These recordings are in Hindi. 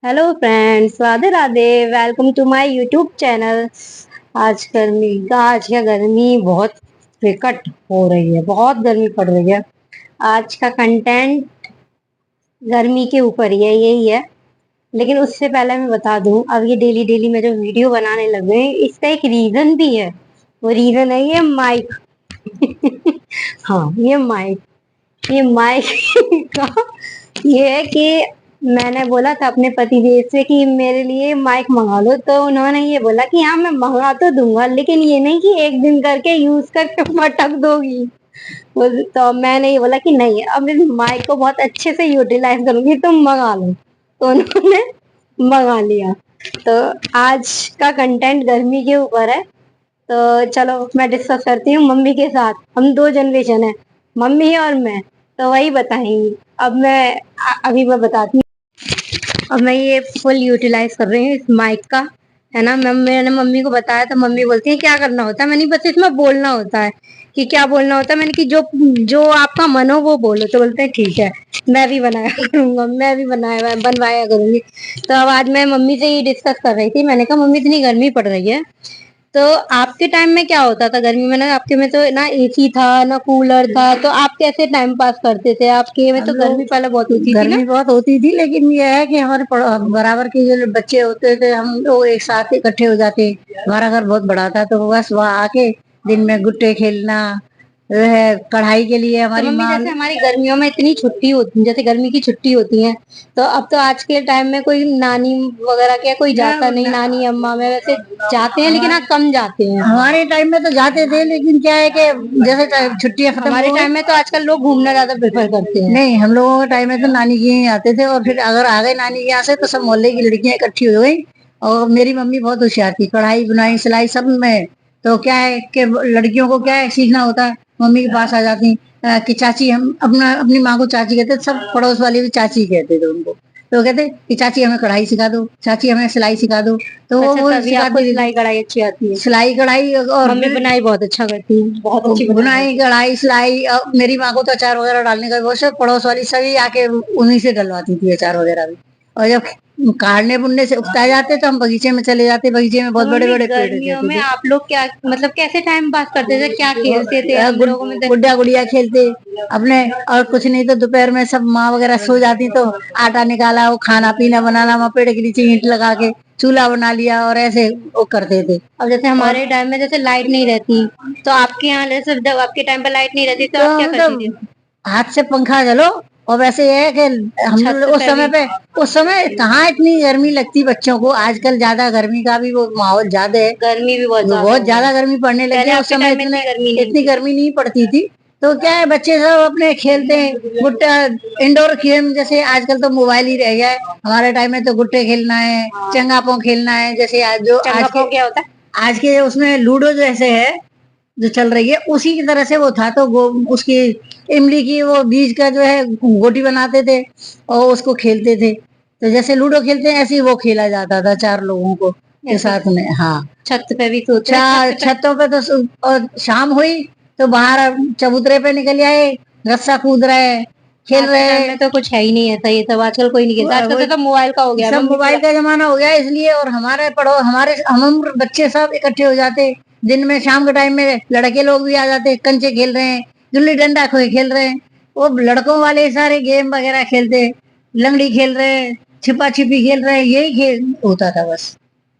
Hello friends, Radhe Radhe. Welcome to my YouTube channel. आज क्या गर्मी बहुत विकट हो रही है, बहुत गर्मी पड़ रही है। आज का कंटेंट गर्मी के ऊपर ही है, यही है। लेकिन उससे पहले मैं बता दूं, अब ये डेली डेली मैं जो वीडियो बनाने लग गए हैं, इसका एक रीजन भी है। वो रीजन है ये माइक। हाँ, ये माइक का ये है कि मैंने बोला था अपने पति देव से कि मेरे लिए माइक मंगा लो, तो उन्होंने ये बोला कि हाँ मैं मंगा तो दूंगा, लेकिन ये नहीं कि एक दिन करके यूज करके पटक दोगी। तो मैंने ये बोला कि नहीं, अब इस माइक को बहुत अच्छे से यूटिलाइज करूंगी, तुम मंगा लो। तो उन्होंने मंगा लिया। तो आज का कंटेंट गर्मी के ऊपर है। तो चलो मैं डिस्कस करती हूँ मम्मी के साथ। हम दो जनरेशन है, मम्मी और मैं। तो वही बताएंगी। अभी मैं बताती हूँ। अब मैं ये फुल यूटिलाइज कर रही हूँ इस माइक का, है ना। मैंने मम्मी को बताया तो मम्मी बोलती है क्या करना होता है। मैंने बस इसमें बोलना होता है कि क्या बोलना होता है। मैंने कि जो जो आपका मन हो वो बोलो। तो बोलते हैं ठीक है, मैं भी बनाया करूंगा, मैं भी बनाया बनवाया करूंगी। तो अब आज मैं मम्मी से ही डिस्कस कर रही थी। मैंने कहा मम्मी इतनी गर्मी पड़ रही है, तो आपके टाइम में क्या होता था गर्मी में? ना आपके में तो ना एसी था ना कूलर था, तो आप कैसे टाइम पास करते थे? आपके में तो गर्मी पहले बहुत होती थी ना। गर्मी बहुत होती थी, लेकिन ये है कि हमारे बराबर के जो बच्चे होते थे हम लोग एक साथ इकट्ठे हो जाते। हमारा घर बहुत बड़ा था, तो बस वहाँ आके दिन में गुट्टे खेलना, जो है कढ़ाई के लिए तो हमारी मम्मी माँ। जैसे हमारी गर्मियों में इतनी छुट्टी होती, जैसे गर्मी की छुट्टी होती है, तो अब तो आज के टाइम में कोई नानी वगैरह क्या कोई जाता नहीं। नानी अम्मा में वैसे जाते हैं, लेकिन हाँ कम जाते हैं। हमारे टाइम में तो जाते थे, लेकिन क्या है कि जैसे छुट्टियां खत्म हमारे हो गई। टाइम में तो आजकल लोग घूमना ज्यादा प्रेफर करते हैं। नहीं, हम लोगों के टाइम में तो नानी के यहाँ आते थे, और फिर अगर आ गए नानी के यहाँ से तो सब मोहल्ले की लड़कियां इकट्ठी हो गई। और मेरी मम्मी बहुत होशियार थी, कढ़ाई बुनाई सिलाई सब में। तो क्या है कि लड़कियों को क्या है सीखना होता है, मम्मी के पास आ जाती कि चाची। हम अपनी माँ को चाची कहते थे, सब पड़ोस वाले भी चाची कहते थे उनको। तो कहते कि चाची हमें कढ़ाई सिखा दो, चाची हमें सिलाई सिखा दो। तो अच्छा, वो तभी आपको सिखाती थी सिलाई कढ़ाई अच्छी आती है। सिलाई कढ़ाई। और मम्मी फिर बुनाई बहुत अच्छा करती है, बहुत अच्छी बुनाई बुनाई करती कढ़ाई सिलाई। मेरी माँ को तो अचार वगैरह डालने का वो सब पड़ोस वाली सभी आके उन्हीं से डलवाती थी अचार वगैरह भी। और जब काटने बुनने से उगता जाते तो हम बगीचे में चले जाते, बगीचे में है। बहुत तो बड़े मम्मी बड़े पेड़ गर्मियों रहते में थे। आप लोग क्या मतलब कैसे टाइम पास करते थे, क्या खेलते थे? हम लोगों में तो गुड्डा गुड़िया खेलते अपने। और कुछ नहीं तो दोपहर में सब माँ वगैरह सो जाती, तो आटा निकाला, वो खाना पीना बनाना, वहाँ पेड़ के नीचे ईंट लगा के चूल्हा बना लिया, और ऐसे वो करते थे। अब जैसे और हमारे टाइम में जैसे लाइट नहीं रहती, तो आपके यहाँ जैसे जब आपके टाइम पे लाइट नहीं रहती तो तो आप क्या हम तो करती थी? हाथ से पंखा चलो। और वैसे ये है कि हम छत लोग उस पे समय भी पे, उस समय कहाँ इतनी गर्मी लगती बच्चों को। आजकल ज्यादा गर्मी का भी वो माहौल ज्यादा है, गर्मी भी बहुत वो ज्यादा बहुत हो गई। ज्यादा गर्मी पड़ने लगी पहले है। उस आपके समय टाइम में इतनी गर्मी नहीं इतनी थी। गर्मी नहीं पड़ती थी। तो क्या है, बच्चे सब अपने खेलते हैं गुट्टा, इंडोर गेम। जैसे आजकल तो मोबाइल ही रह गया है, हमारे टाइम में तो गुट्टे खेलना है, चंगा पो खेलना है। जैसे चंगा पाव क्या होता है? आज के उसमें लूडो जैसे है जो चल रही है, उसी की तरह से वो था। तो उसकी इमली की वो बीज का जो है गोटी बनाते थे और उसको खेलते थे। तो जैसे लूडो खेलते हैं ऐसे ही वो खेला जाता था चार लोगों को के ऐसे साथ में। हाँ, छत पे भी सोते हैं, छत पे। छतों पे तो और शाम हुई तो बाहर चबूतरे पे निकल आए, रस्सा कूद रहे, खेल आज के टाइम रहे। में तो कुछ है ही नहीं ऐसा, ये सब आजकल कोई नहीं खेलता। आजकल वो तो सब मोबाइल का हो गया है। सब मम्मी पूरा मोबाइल का जमाना हो गया इसलिए। और हमारे पढ़ो हमारे हम उम्र बच्चे सब इकट्ठे हो जाते दिन में, शाम के टाइम में लड़के लोग भी आ जाते, कंचे खेल रहे हैं, गुल्ली डंडा खेल रहे हैं। वो लड़कों वाले सारे गेम वगैरह खेलते, लंगड़ी खेल रहे हैं, छिपा छिपी खेल रहे हैं, यही खेल होता था बस।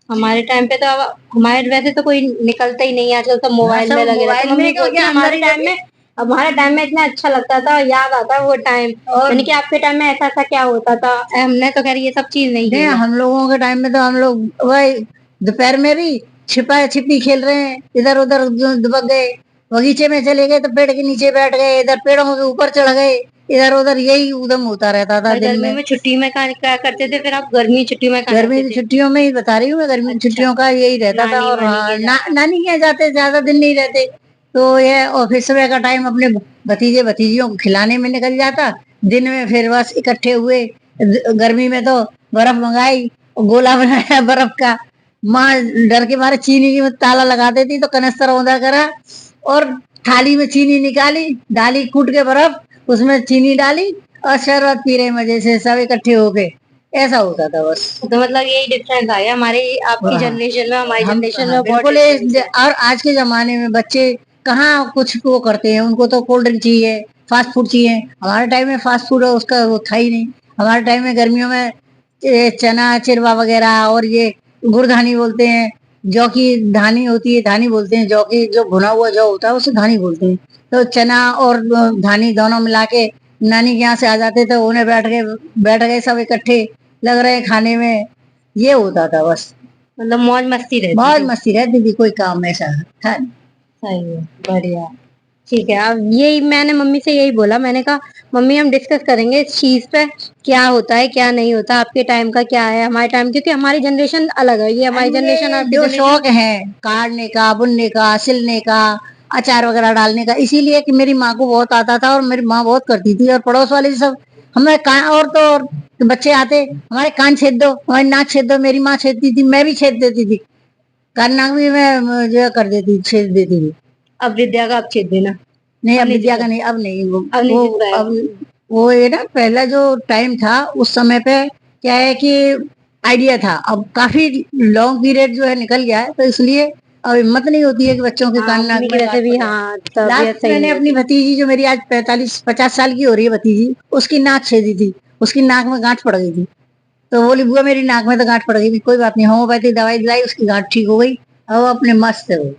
हमारे टाइम पे तो अब हमारे वैसे तो कोई निकलता ही नहीं है, आजकल सब हाँ, मोबाइल में सब लगे रहते मोबाइल हैं। मम्मी में बोलती क्योंकि है हमारे हमारी टाइम जब में, अब हमारे टाइम में इतना अच्छा लगता था, याद आता है वो टाइम। और यानी कि आपके टाइम में ऐसा ऐसा क्या होता था? हमने तो खैर ये सब चीज नहीं नहीं, खेला। हम लोगों के टाइम में तो हम लोग वही दोपहर में भी छिपा छिपी खेल रहे हैं, इधर उधर दुबक गए, बगीचे में चले गए तो पेड़ के नीचे बैठ गए, इधर पेड़ों के ऊपर चढ़ गए, इधर उधर यही उदम होता रहता था और दिन गर्मियों में। में छुट्टी में क्या करते थे फिर आप? गर्मी की छुट्टी में कहाँ गर्मी जाते की थे? छुट्टियों में ही बता रही हूँ मैं, गर्मी की अच्छा, छुट्टियों का यही रहता था। नानी और वानी हाँ, के जाना। नानी के यहाँ जाते, ज्यादा दिन नहीं रहते। तो ये ऑफिस समय का टाइम अपने भतीजे भतीजियों को खिलाने में निकल जाता। दिन में फिर बस इकट्ठे हुए, गर्मी में तो बर्फ मंगाई, गोला बनाया बर्फ का। माँ डर के मारे चीनी की ताला लगा देती, तो कनस्तर औंधा करा और थाली में चीनी निकाली, डाली कूट के बर्फ, उसमें चीनी डाली और शरबत पी रहे मजे से सब इकट्ठे हो गए। ऐसा होता था बस। तो मतलब यही डिफरेंस आ गया हमारे आपकी हाँ, जनरेशन में हमारी हम जनरेशन हाँ, में बहुत बिल्कुल डिफरेंस है। और आज के जमाने में बच्चे कहाँ कुछ वो करते हैं, उनको तो कोल्ड ड्रिंक चाहिए, फास्ट फूड चाहिए। हमारे टाइम में फास्ट फूड उसका वो था ही नहीं। हमारे टाइम में गर्मियों में चना चिरवा वगैरह और ये गुड़धानी बोलते हैं, जौ की धानी होती है, धानी बोलते हैं, जौ की जो भुना हुआ जौ होता है उसे धानी बोलते हैं। तो चना और धानी दोनों मिला के नानी के यहाँ से आ जाते थे, उन्हें बैठ गए सब इकट्ठे, लग रहे हैं खाने में। ये होता था बस। मतलब मौज मस्ती रहती बहुत थी। मस्ती रहती थी, कोई काम ऐसा था नहीं। सही है, बढ़िया। ठीक है, अब यही मैंने मम्मी से यही बोला, मैंने कहा मम्मी हम डिस्कस करेंगे इस चीज पे, क्या होता है क्या नहीं होता, आपके टाइम का क्या है हमारे टाइम, क्योंकि हमारी जनरेशन अलग है, ये हमारी जनरेशन ये आपकी जो जनरेशन। शौक है काटने का, बुनने का, सिलने का, अचार वगैरह डालने का, इसीलिए कि मेरी माँ को बहुत आता था और मेरी माँ बहुत करती थी। और पड़ोस वाले सब हमें कान, और तो और बच्चे आते, हमारे कान छेद दो, हमारी नाक छेद दो। मेरी माँ छेदती थी, मैं भी छेद देती थी, कान नाक भी मैं जो है कर देती, छेद देती थी। अब विद्या का आप छेद देना। नहीं, अब अब नहीं विद्या जिद का नहीं, अब नहीं। अब नहीं वो जिद पाएगा। अब वो ये ना पहला जो टाइम था उस समय पे क्या है कि आइडिया था। अब काफी लॉन्ग पीरियड जो है निकल गया है, तो इसलिए अब हिम्मत नहीं होती है कि बच्चों के हाँ कान नाक मम्मी की में वैसे गांठ भी, पड़ जाए। हाँ तबीयत लास्ट सही मैंने नहीं अपनी रहती। भतीजी जो मेरी आज 45-50 साल की हो रही है भतीजी, उसकी नाक छेदी थी, उसकी नाक में गांठ पड़ गई थी। तो बोली बुआ मेरी नाक में तो गांठ पड़ गई थी, कोई बात नहीं, होम्योपैथिक दवाई दिलाई, उसकी गांठ ठीक हो गई। अब वो अपने मस्त है वो।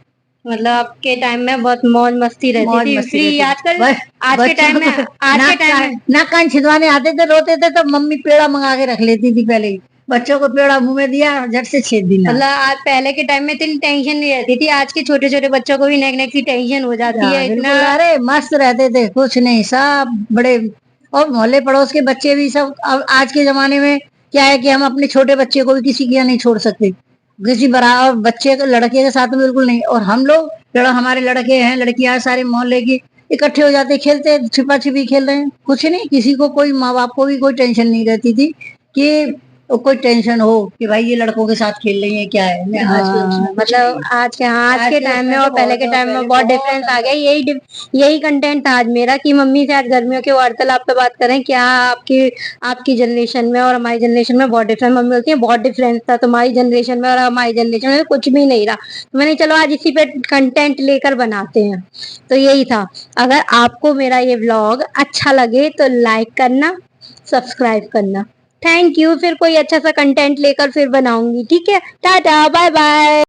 मतलब आपके टाइम में बहुत मौज मस्ती रहती मौज थी, मस्ती फ्री। रहती थी। आजकल बस आज के टाइम बच्चों में, को आज के टाइम में नाक कान छिदवाने आते थे, रोते थे तो मम्मी पेड़ा मंगा के रख लेती थी पहले ही। बच्चों को पेड़ा मुंह में दिया, झट से छेद दी नाक। मतलब आज पहले के टाइम में इतनी टेंशन नहीं रहती थी, आज के छोटे छोटे बच्चों को भी नेक नेक की टेंशन हो जाती है इतना। बिल्कुल, अरे मस्त रहते थे, कुछ नहीं, सब बड़े। और मोहल्ले पड़ोस के बच्चे भी सब। अब आज के जमाने में क्या है कि हम अपने छोटे बच्चे को भी किसी के यहाँ नहीं छोड़ सकते, किसी बराबर बच्चे को, लड़के के साथ में बिल्कुल नहीं। और हम लोग, लड़ा हमारे लड़के हैं, लड़कियां, सारे मोहल्ले की इकट्ठे हो जाते, खेलते, छिपा छिपी खेल रहे हैं, कुछ नहीं, किसी को कोई माँ बाप को भी कोई टेंशन नहीं रहती थी कि कोई टेंशन हो कि भाई ये लड़कों के साथ खेल रही है क्या है। मैं आज के उसमें हाँ कुछ मतलब नहीं। आज के, हाँ आज आज के के टाइम में उसमें और तो पहले के बहुत, टाइम में पहले बहुत बहुत डिफरेंस आ गया। अंतर। यही कंटेंट था आज मेरा कि मम्मी से आज गर्मियों के वार्तालाप पे बात करें, क्या आपकी आपकी जनरेशन में और हमारी जनरेशन में बहुत डिफरेंस। मम्मी बोलती है बहुत डिफरेंस था तुम्हारी जनरेशन में और हमारी जनरेशन में, कुछ भी नहीं रहा। तो मैंने चलो आज इसी पे कंटेंट लेकर बनाते हैं। तो यही था। अगर आपको मेरा ये व्लॉग अच्छा लगे तो लाइक करना, सब्सक्राइब करना। Thank you. फिर कोई अच्छा सा कंटेंट लेकर फिर बनाऊंगी, ठीक है। Tata bye bye.